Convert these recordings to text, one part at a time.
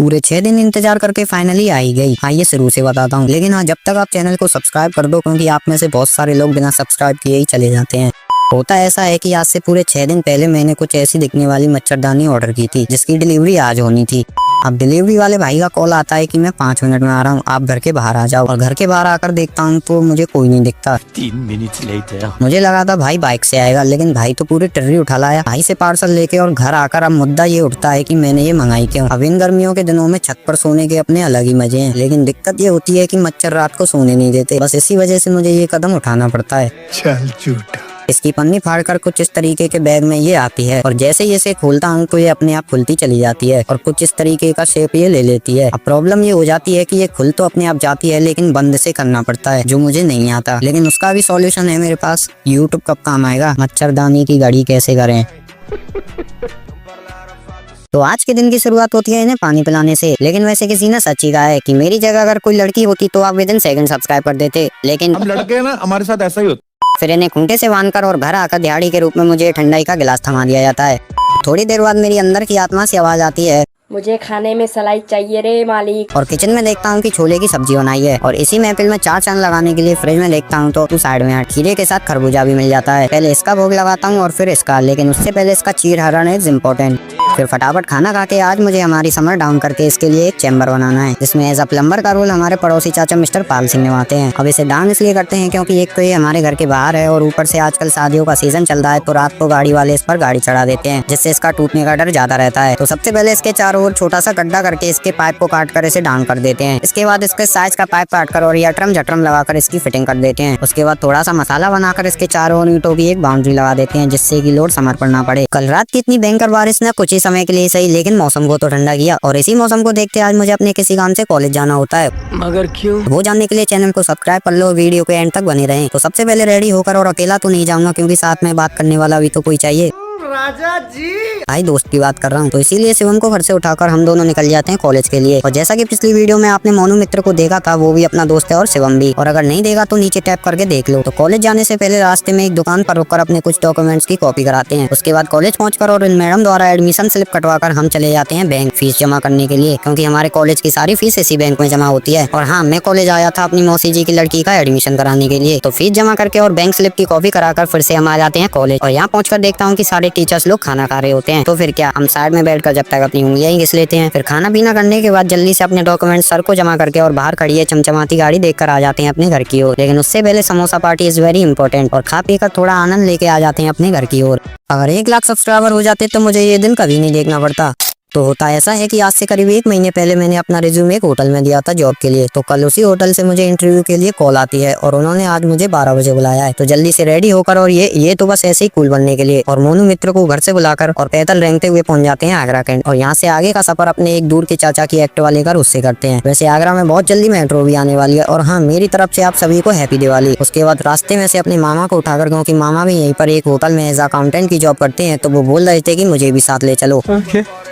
पूरे 6 दिन इंतजार करके फाइनली आ ही गई। आइए शुरू से बताता हूँ, लेकिन हाँ, जब तक आप चैनल को सब्सक्राइब कर दो, क्योंकि आप में से बहुत सारे लोग बिना सब्सक्राइब किए ही चले जाते हैं। होता ऐसा है कि आज से पूरे 6 दिन पहले मैंने कुछ ऐसी दिखने वाली मच्छरदानी ऑर्डर की थी, जिसकी डिलीवरी आज होनी थी। अब डिलीवरी वाले भाई का कॉल आता है कि मैं 5 मिनट में आ रहा हूँ, आप घर के बाहर आ जाओ। और घर के बाहर आकर देखता हूँ तो मुझे कोई नहीं दिखता। 3 मिनट लेटर मुझे लगा था भाई बाइक से आएगा, लेकिन भाई तो पूरी टर्री उठा लाया भाई से पार्सल लेके। और घर आकर अब मुद्दा ये उठता है कि मैंने ये मंगाई क्यों। अब इन गर्मियों के दिनों में छत पर सोने के अपने अलग ही मजे हैं, लेकिन दिक्कत ये होती है कि मच्छर रात को सोने नहीं देते। बस इसी वजह से मुझे ये कदम उठाना पड़ता है। चल झूठा। इसकी पन्नी फाड़कर कुछ इस तरीके के बैग में ये आती है, और जैसे ही इसे खोलता हूँ तो ये अपने आप खुलती चली जाती है और कुछ इस तरीके का शेप ये ले लेती है। अब प्रॉब्लम ये हो जाती है कि ये खुल तो अपने आप जाती है, लेकिन बंद से करना पड़ता है, जो मुझे नहीं आता। लेकिन उसका भी सॉल्यूशन है मेरे पास। यूट्यूब कब काम आएगा, मच्छरदानी की घड़ी कैसे करें। तो आज के दिन की शुरुआत होती है इन्हें पानी पिलाने से। लेकिन वैसे किसी ने सच ही कहा है कि मेरी जगह अगर कोई लड़की होती तो आप विदिन सेकंड सब्सक्राइब कर देते, लेकिन हम लड़के हैं ना, हमारे साथ ऐसा ही होता। फिर इन्हें खूंटे से बांधकर और घर आकर दिहाड़ी के रूप में मुझे ठंडाई का गिलास थमा दिया जाता है। थोड़ी देर बाद मेरी अंदर की आत्मा से आवाज आती है, मुझे खाने में सलाई चाहिए रे मालिक। और किचन में देखता हूँ कि छोले की सब्जी बनाई है। और इसी महफिल में 4 चांद लगाने के लिए फ्रिज में देखता हूँ तो साइड में खीरे के साथ खरबूजा भी मिल जाता है। पहले इसका भोग लगाता हूँ और फिर इसका, लेकिन उससे पहले इसका चीर हरण इज इम्पोर्टेंट। फिर फटाफट खाना खा के आज मुझे हमारी समर डाउन करके इसके लिए एक चैम्बर बनाना है, जिसमें एज अ प्लम्बर का रोल हमारे पड़ोसी चाचा मिस्टर पाल सिंह निभाते हैं। अब इसे डाउन इसलिए करते हैं क्योंकि एक तो ये हमारे घर के बाहर है, और ऊपर से आजकल शादियों का सीजन चल रहा है, तो रात को गाड़ी वाले इस पर गाड़ी चढ़ा देते हैं, जिससे इसका टूटने का डर ज्यादा रहता है। तो सबसे पहले इसके चारों ओर छोटा सा गड्ढा करके इसके पाइप को काट कर इसे डाउन कर देते हैं। इसके बाद इसके साइज का पाइप काट कर और यटरम जटरम लगाकर इसकी फिटिंग कर देते हैं। उसके बाद थोड़ा सा मसाला बनाकर इसके चारों ओर ईंटों की एक बाउंड्री लगा देते हैं, जिससे कि लोड समर पर ना पड़े। कल रात की इतनी भयंकर बारिश ने कुछ ही समय के लिए सही, लेकिन मौसम को तो ठंडा किया। और इसी मौसम को देखते आज मुझे अपने किसी काम से कॉलेज जाना होता है। मगर क्यों? वो जानने के लिए चैनल को सब्सक्राइब कर लो, वीडियो के एंड तक बने रहें। तो सबसे पहले रेडी होकर, और अकेला तो नहीं जाऊंगा क्योंकि साथ में बात करने वाला भी तो कोई चाहिए। राजा जी भाई दोस्त की बात कर रहा हूँ, तो इसीलिए शिवम को घर से उठाकर हम दोनों निकल जाते हैं कॉलेज के लिए। और जैसा कि पिछली वीडियो में आपने मोनू मित्र को देखा था, वो भी अपना दोस्त है और शिवम भी। और अगर नहीं देखा तो नीचे टैप करके देख लो। तो कॉलेज जाने से पहले रास्ते में एक दुकान पर रुककर अपने कुछ डॉक्यूमेंट्स की कॉपी कराते हैं। उसके बाद कॉलेज पहुंचकर और इन मैडम द्वारा एडमिशन स्लिप कटवाकर हम चले जाते हैं बैंक फीस जमा करने के लिए, क्योंकि हमारे कॉलेज की सारी फीस इसी बैंक में जमा होती है। और हाँ, मैं कॉलेज आया था अपनी मौसी जी की लड़की का एडमिशन कराने के लिए। तो फीस जमा करके और बैंक स्लिप की कॉपी कराकर फिर से हम आ जाते हैं कॉलेज। और यहाँ पहुंचकर देखता हूँ कि सारे टीचर्स लोग खाना खा रहे होते हैं। तो फिर क्या, हम साइड में बैठकर जब तक अपनी उंगलियां ही घिस लेते हैं। फिर खाना पीना करने के बाद जल्दी से अपने डॉक्यूमेंट सर को जमा करके और बाहर खड़ी है चमचमाती गाड़ी देखकर आ जाते हैं अपने घर की ओर। लेकिन उससे पहले samosa party is very important, और खा पी कर थोड़ा आनंद लेके आ जाते हैं अपने घर की ओर। अगर 1 लाख सब्सक्राइबर हो जाते तो मुझे ये दिन कभी नहीं देखना पड़ता। तो होता ऐसा है कि आज से करीब 1 महीने पहले मैंने अपना रिज्यूम एक होटल में दिया था जॉब के लिए। तो कल उसी होटल से मुझे इंटरव्यू के लिए कॉल आती है, और उन्होंने आज मुझे 12 बजे बुलाया है। तो जल्दी से रेडी होकर, और ये तो बस ऐसे ही कूल बनने के लिए, और मोनू मित्र को घर से बुलाकर और पैदल रेंगते हुए पहुंच जाते हैं आगरा कैंट। और यहाँ से आगे का सफर अपने एक दूर के चाचा की एक्टिवा लेकर उससे करते हैं। वैसे आगरा में बहुत जल्दी मेट्रो भी आने वाली है। और हाँ, मेरी तरफ से आप सभी को हैप्पी दिवाली। उसके बाद रास्ते में से अपने मामा को उठाकर, क्योंकि मामा भी यहीं पर एक होटल में एज अकाउंटेंट की जॉब करते हैं, तो वो बोल रहे थे कि मुझे भी साथ ले चलो।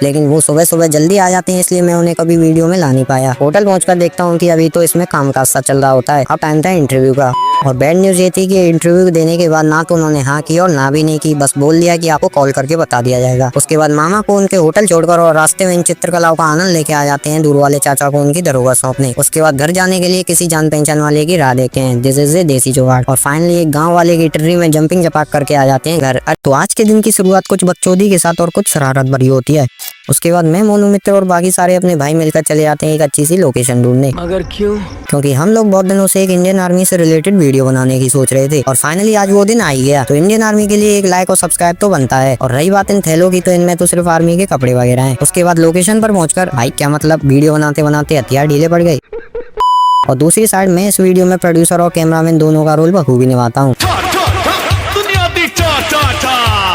लेकिन वो सुबह सुबह जल्दी आ जाते हैं, इसलिए मैं उन्हें कभी वीडियो में ला नहीं पाया। होटल पहुंचकर देखता हूं कि अभी तो इसमें कामकाज सा चल रहा होता है। अब टाइम था इंटरव्यू का। और बैड न्यूज ये थी कि इंटरव्यू देने के बाद ना तो उन्होंने हाँ की और ना भी नहीं की, बस बोल दिया कि आपको कॉल करके बता दिया जाएगा। उसके बाद मामा को उनके होटल छोड़कर और रास्ते में इन चित्रकलाओं का आनंद लेके आ जाते हैं दूर वाले चाचा को उनकी दरोगा सौंपने। उसके बाद घर जाने के लिए किसी जान पहचान वाले की राह देखते हैं, दिस इज ए देसी जुगाड़। और फाइनली एक गाँव वाले की ट्री में जंपिंग जपाक करके आ जाते हैं घर। तो आज के दिन की शुरुआत कुछ बकचोदी के साथ और कुछ शरारत भरी होती है। उसके बाद मैं, मोनू मित्र और बाकी सारे अपने भाई मिलकर चले जाते हैं एक अच्छी सी लोकेशन ढूंढने। मगर क्यों? क्योंकि हम लोग बहुत दिनों से एक इंडियन आर्मी से रिलेटेड वीडियो बनाने की सोच रहे थे, और फाइनली आज वो दिन आ ही गया। तो इंडियन आर्मी के लिए एक लाइक और सब्सक्राइब तो बनता है। और रही बात इन थैलों की, तो इनमें तो सिर्फ आर्मी के कपड़े वगैरह हैं। उसके बाद लोकेशन पर पहुंचकर भाई क्या मतलब, वीडियो बनाते बनाते हथियार ढीले पड़ गए। और दूसरी साइड में इस वीडियो में प्रोड्यूसर और कैमरामैन दोनों का रोल बखूबी निभाता हूँ।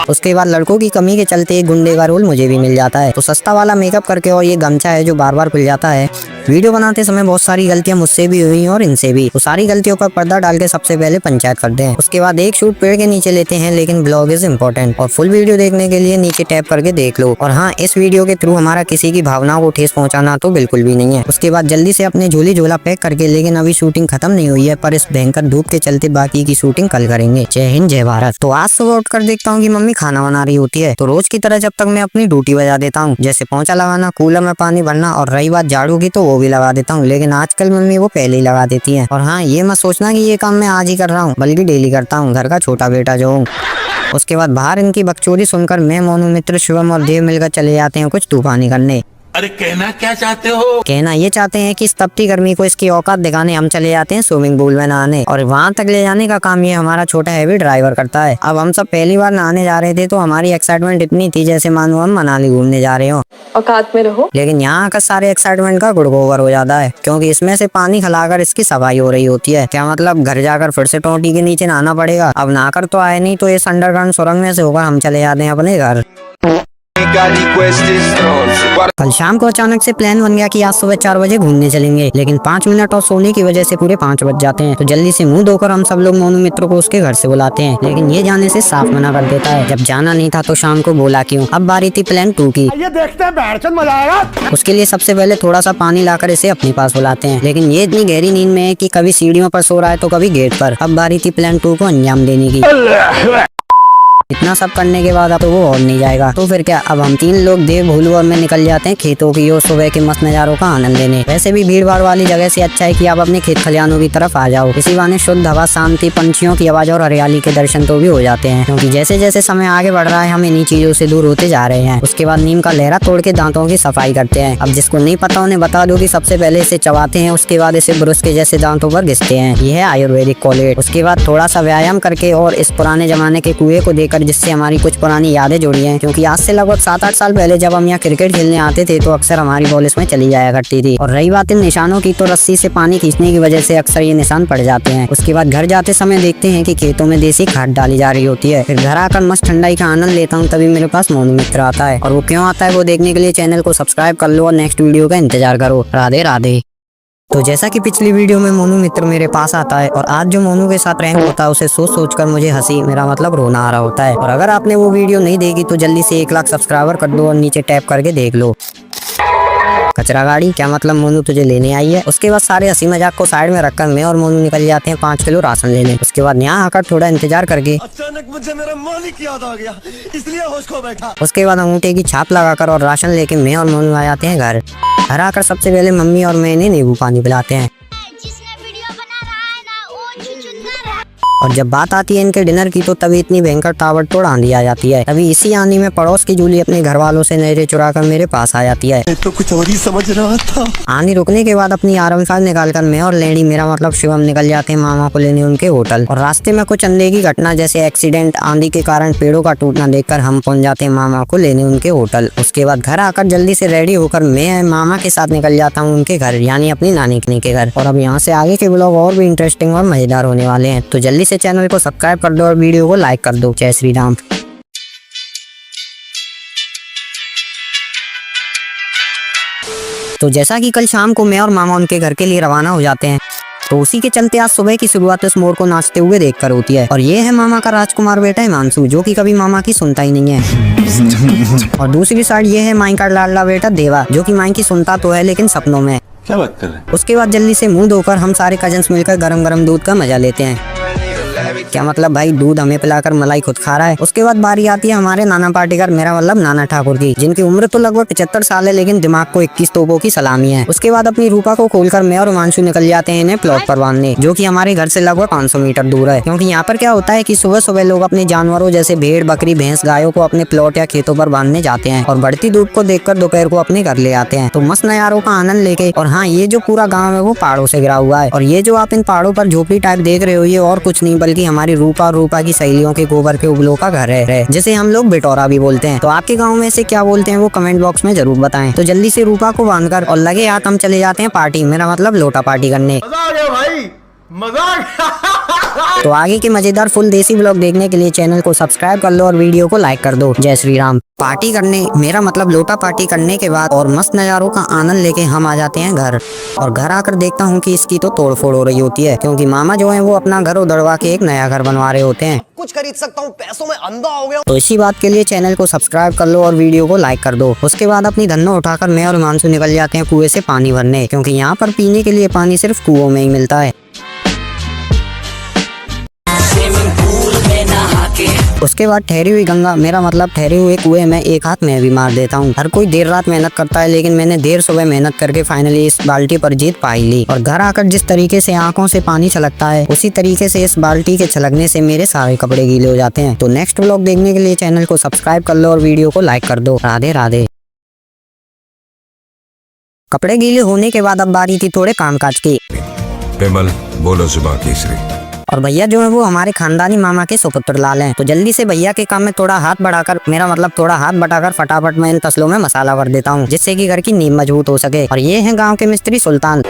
उसके बाद लड़कों की कमी के चलते एक गुंडे का रोल मुझे भी मिल जाता है। तो सस्ता वाला मेकअप करके, और ये गमछा है जो बार बार खुल जाता है। वीडियो बनाते समय बहुत सारी गलतियां मुझसे भी हुई और इनसे भी। तो सारी गलतियों पर पर्दा डाल के सबसे पहले पंचायत करते हैं। उसके बाद एक शूट पेड़ के नीचे लेते हैं, लेकिन ब्लॉग इज इम्पोर्टेंट। और फुल वीडियो देखने के लिए नीचे टैप करके देख लो। और हाँ, इस वीडियो के थ्रू हमारा किसी की भावनाओं को ठेस पहुंचाना तो बिल्कुल भी नहीं है। उसके बाद जल्दी से अपने झोली झोला पैक करके, लेकिन अभी शूटिंग खत्म नहीं हुई है, पर इस भयंकर धूप के चलते बाकी की शूटिंग कल करेंगे। जय हिंद, जय भारत। तो आज सुबह उठकर देखता हूँ कि मम्मी मम्मी खाना बना रही होती है। तो रोज की तरह जब तक मैं अपनी ड्यूटी बजा देता हूँ, जैसे पोंछा लगाना, कूलर में पानी भरना, और रही बात झाड़ू की तो वो भी लगा देता हूँ। लेकिन आजकल मम्मी वो पहले ही लगा देती है। और हाँ, ये मत सोचना कि ये काम मैं आज ही कर रहा हूँ, बल्कि डेली करता हूँ, घर का छोटा बेटा जो हूँ। उसके बाद बाहर इनकी बकचोदी सुनकर मैं, मोनू, मित्र, शिवम और देव मिलकर चले जाते हैं कुछ तूफानी करने। अरे कहना क्या चाहते हो? कहना ये चाहते हैं कि इस तपती गर्मी को इसकी औकात दिखाने हम चले जाते हैं स्विमिंग पूल में नहाने, और वहां तक ले जाने का काम ये हमारा छोटा हैवी ड्राइवर करता है। अब हम सब पहली बार नहाने जा रहे थे तो हमारी एक्साइटमेंट इतनी थी जैसे मानो हम मनाली घूमने जा रहे हो। औकात में रहो। लेकिन यहाँ आकर सारे एक्साइटमेंट का गुड़ गोबर हो जाता है, क्योंकि इसमें से पानी खिलाकर इसकी सफाई हो रही होती है। क्या मतलब घर जाकर फिर से टोटी के नीचे नहाना पड़ेगा? अब नहाकर तो आए नहीं तो इस अंडरग्राउंड सुरंग में से होकर हम चले जाते हैं अपने घर। कल शाम को अचानक से प्लान बन गया कि आज सुबह 4 बजे घूमने चलेंगे, लेकिन 5 मिनट और सोने की वजह से पूरे 5 बज जाते हैं। तो जल्दी से मुंह धोकर हम सब लोग मोनू मित्र को उसके घर से बुलाते हैं, लेकिन ये जाने से साफ मना कर देता है। जब जाना नहीं था तो शाम को बोला क्यों। अब बारी थी प्लान 2 की। ये देखते हैं, बैठचंद मजा आएगा। उसके लिए सबसे पहले थोड़ा सा पानी लाकर इसे अपने पास बुलाते हैं, लेकिन ये इतनी गहरी नींद में है कि कभी सीढ़ियों पर सो रहा है तो कभी गेट पर। अब बारी थी प्लान 2 को अंजाम देने की। इतना सब करने के बाद अब तो वो और नहीं जाएगा, तो फिर क्या, अब हम 3 लोग देव, भोलू और मैं निकल जाते हैं खेतों की ओर सुबह के मस्त नजारों का आनंद लेने। वैसे भी भीड़ भाड़ वाली जगह से अच्छा है कि आप अपने खेत खलिहानों की तरफ आ जाओ। इसी बहाने शुद्ध हवा, शांति, पंछियों की आवाज और हरियाली के दर्शन तो भी हो जाते हैं, क्योंकि जैसे जैसे समय आगे बढ़ रहा है हम इन्हीं चीजों से दूर होते जा रहे हैं। उसके बाद नीम का लहरा तोड़ के दांतों की सफाई करते हैं। अब जिसको नहीं पता उन्हें बता दो कि सबसे पहले इसे चबाते हैं, उसके बाद इसे ब्रश के जैसे दांतों पर घिसते हैं। यह है आयुर्वेदिक कोलगेट। उसके बाद थोड़ा सा व्यायाम करके और इस पुराने जमाने के कुएं को देखकर, जिससे हमारी कुछ पुरानी यादें जुड़ी हैं, क्योंकि आज से लगभग 7-8 साल पहले जब हम यहाँ क्रिकेट खेलने आते थे तो अक्सर हमारी बॉल इसमें चली जाया करती थी। और रही बात इन निशानों की, तो रस्सी से पानी खींचने की वजह से अक्सर ये निशान पड़ जाते हैं। उसके बाद घर जाते समय देखते हैं कि खेतों में देसी खाद डाली जा रही होती है। फिर घर आकर मस्त ठंडाई का आनंद लेता हूँ, तभी मेरे पास मोनू मित्र आता है। और वो क्यों आता है वो देखने के लिए चैनल को सब्सक्राइब कर लो और नेक्स्ट वीडियो का इंतजार करो। राधे राधे। तो जैसा कि पिछली वीडियो में मोनू मित्र मेरे पास आता है, और आज जो मोनू के साथ रैंक होता है उसे सोच सोचकर मुझे हंसी, मेरा मतलब रोना आ रहा होता है। और अगर आपने वो वीडियो नहीं देखी तो जल्दी से 1 लाख सब्सक्राइबर कर दो और नीचे टैप करके देख लो। कचरा गाड़ी, क्या मतलब मोनू तुझे लेने आई है। उसके बाद सारे हंसी मजाक को साइड में रखकर मैं और मोनू निकल जाते हैं 5 किलो राशन लेने। उसके बाद यहाँ आकर थोड़ा इंतजार करके अचानक मुझे मेरा मालिक याद आ गया, इसलिए होश खो बैठा। उसके बाद अंगूठे की छाप लगाकर और राशन लेके मैं और मोनू आ जाते हैं घर। घर आकर सबसे पहले मम्मी और मैं इन्हें नींबू पानी पिलाते हैं। और जब बात आती है इनके डिनर की तो तभी इतनी भयंकर ताबड़तोड़ आंधी आ जाती है। तभी इसी आंधी में पड़ोस की जूली अपने घर वालों से नजरें चुराकर मेरे पास आ जाती है। तो कुछ और ही समझ रहा था। आंधी रुकने के बाद अपनी आराम निकालकर मैं और लेडी, मेरा मतलब शिवम, निकल जाते हैं मामा को लेने उनके होटल। और रास्ते में कुछ अनदेखी घटना जैसे एक्सीडेंट, आंधी के कारण पेड़ों का टूटना देखकर हम पहुंच जाते हैं मामा को लेने उनके होटल। उसके बाद घर आकर जल्दी से रेडी होकर मैं मामा के साथ निकल जाता हूँ उनके घर, यानी अपनी नानी के घर। और अब यहाँ से आगे के ब्लॉग और भी इंटरेस्टिंग और मजेदार होने वाले हैं, तो जल्दी से चैनल को सब्सक्राइब कर दो और वीडियो को लाइक कर दो। जय श्री राम। तो जैसा कि कल शाम को मैं और मामा उनके घर के लिए रवाना हो जाते हैं, तो उसी के चलते आज सुबह की शुरुआत इस मोर को नाचते हुए देखकर होती है। और ये है मामा का राजकुमार बेटा हिमांशु, जो कि कभी मामा की सुनता ही नहीं है। और दूसरी साइड ये है माई का लाडला बेटा देवा, जो कि माई की सुनता तो है लेकिन सपनों में। क्या बात कर रहे हैं? उसके बाद जल्दी से मुंह धोकर हम सारे कजन्स मिलकर गरम गरम दूध का मजा लेते हैं। क्या मतलब भाई, दूध हमें पिलाकर मलाई खुद खा रहा है। उसके बाद बारी आती है हमारे नाना पाटेकर, मेरा मतलब नाना ठाकुर की, जिनकी उम्र तो लगभग 75 साल है लेकिन दिमाग को 21 तोपों की सलामी है। उसके बाद अपनी रूपा को खोलकर मैं और हिमांशु निकल जाते हैं इन्हें प्लॉट पर बांधने, जो कि हमारे घर से लगभग 500 मीटर दूर है। क्योंकि यहाँ पर क्या होता है कि सुबह सुबह लोग अपने जानवरों जैसे भेड़, बकरी, भैंस, गायों को अपने प्लॉट या खेतों पर बांधने जाते हैं और बढ़ती धूप को देखकर दोपहर को अपने घर ले आते हैं, तो मस्त नजारों का आनंद लेके। और हाँ, ये जो पूरा गाँव है वो पहाड़ों से घिरा हुआ है, और ये जो आप इन पहाड़ों पर झोपड़ी टाइप देख रहे हो ये और कुछ नहीं बल्कि हमारी रूपा और रूपा की सहेलियों के गोबर के उबलों का घर है, जिसे हम लोग बिटौरा भी बोलते हैं। तो आपके गांव में इसे क्या बोलते हैं वो कमेंट बॉक्स में जरूर बताएं। तो जल्दी से रूपा को बांधकर और लगे हाथ हम चले जाते हैं पार्टी, मेरा मतलब लोटा पार्टी करने। मजा आ गया भाई, मजा आ गया। तो आगे के मजेदार फुल देसी ब्लॉग देखने के लिए चैनल को सब्सक्राइब कर लो और वीडियो को लाइक कर दो। जय श्री राम। पार्टी करने, मेरा मतलब लोटा पार्टी करने के बाद और मस्त नजारों का आनंद लेके हम आ जाते हैं घर। और घर आकर देखता हूँ कि इसकी तो तोड़ फोड़ हो रही होती है, क्योंकि मामा जो है वो अपना घर उधड़वा के एक नया घर बनवा रहे होते हैं। कुछ खरीद सकता हूँ, पैसों में अंधा हो गया। तो इसी बात के लिए चैनल को सब्सक्राइब कर लो और वीडियो को लाइक कर दो। उसके बाद अपनी धन्नो उठाकर मैं और हिमांशु निकल जाते हैं कुएं से पानी भरने, क्योंकि यहाँ पर पीने के लिए पानी सिर्फ कुओं में ही मिलता है। उसके बाद ठहरी हुई गंगा, मेरा मतलब ठहरे हुए कुएं में एक हाथ मैं भी मार देता हूँ। हर कोई देर रात मेहनत करता है, लेकिन मैंने देर सुबह मेहनत करके फाइनली इस बाल्टी पर जीत पाई ली। और घर आकर जिस तरीके से आंखों से पानी छलकता है, उसी तरीके से इस बाल्टी के छलकने से मेरे सारे कपड़े गीले हो जाते हैं। तो नेक्स्ट व्लॉग देखने के लिए चैनल को सब्सक्राइब कर लो और वीडियो को लाइक कर दो। राधे राधे। कपड़े गीले होने के बाद अब बारी थी थोड़े कामकाज की। विमल बोलो जुबान केसरी। और भैया जो है वो हमारे खानदानी मामा के सुपुत्र लाल हैं। तो जल्दी से भैया के काम में थोड़ा हाथ बढ़ाकर, मेरा मतलब थोड़ा हाथ बटाकर फटाफट मैं इन तसलों में मसाला भर देता हूँ, जिससे कि घर की नींव मजबूत हो सके। और ये है गांव के मिस्त्री सुल्तान।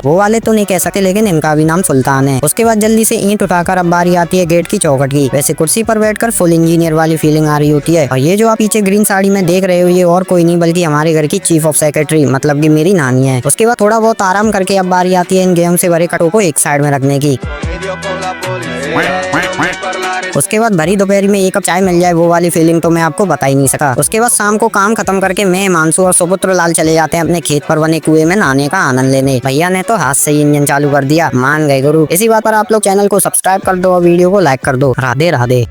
वो वाले तो नहीं कह सकते, लेकिन इनका भी नाम सुल्तान है। उसके बाद जल्दी से ईंट उठाकर अब बारी आती है गेट की चौखट की। वैसे कुर्सी पर बैठकर फुल इंजीनियर वाली फीलिंग आ रही होती है। और ये जो आप पीछे ग्रीन साड़ी में देख रहे हो, ये और कोई नहीं बल्कि हमारे घर की चीफ ऑफ सेक्रेटरी, मतलब कि मेरी नानी है। उसके बाद थोड़ा बहुत आराम करके अब बारी आती है इन गेहूं से भरे कटों को एक साइड में रखने की। उसके बाद भरी दोपहरी में एक कप चाय मिल जाए, वो वाली फीलिंग तो मैं आपको बता ही नहीं सका। उसके बाद शाम को काम खत्म करके मैं, मानसू और सुपुत्र लाल चले जाते हैं अपने खेत पर बने कुएं में नहाने का आनंद लेने। भैया ने तो हाथ से ही इंजन चालू कर दिया, मान गए गुरु। इसी बात पर आप लोग चैनल को सब्सक्राइब कर दो और वीडियो को लाइक कर दो। राधे राधे।